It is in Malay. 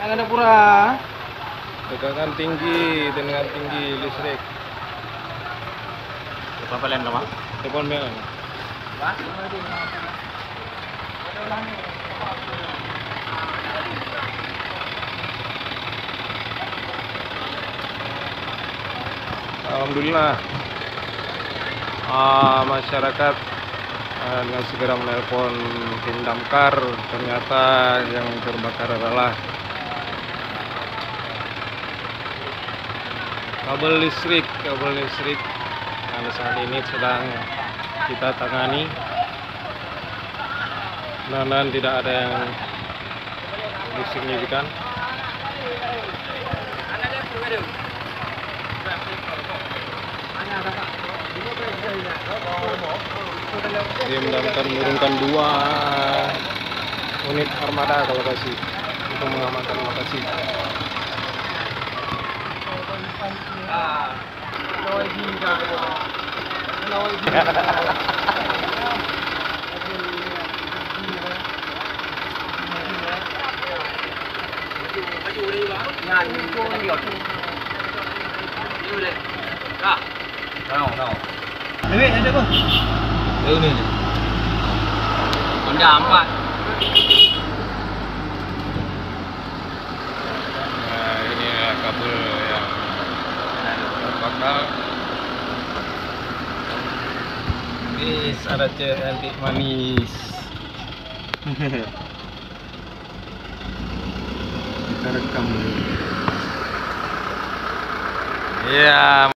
ada pura. Tegangan tinggi listrik. Berapa lain lama? Telepon bel. Alhamdulillah, masyarakat dengan segera menelpon tim damkar. Ternyata yang terbakar adalah kabel listrik yang saat ini sedang kita tangani. Mudah-mudahan tidak ada yang signifikan. Tim damkar menurunkan 2 unit armada ke lokasi untuk mengamankan lokasi. Ini ada apa? Ini. Honda 4. Nah, ini kabel yang terbakar. Bis ada cewek cantik manis. Kita rekam. Iya.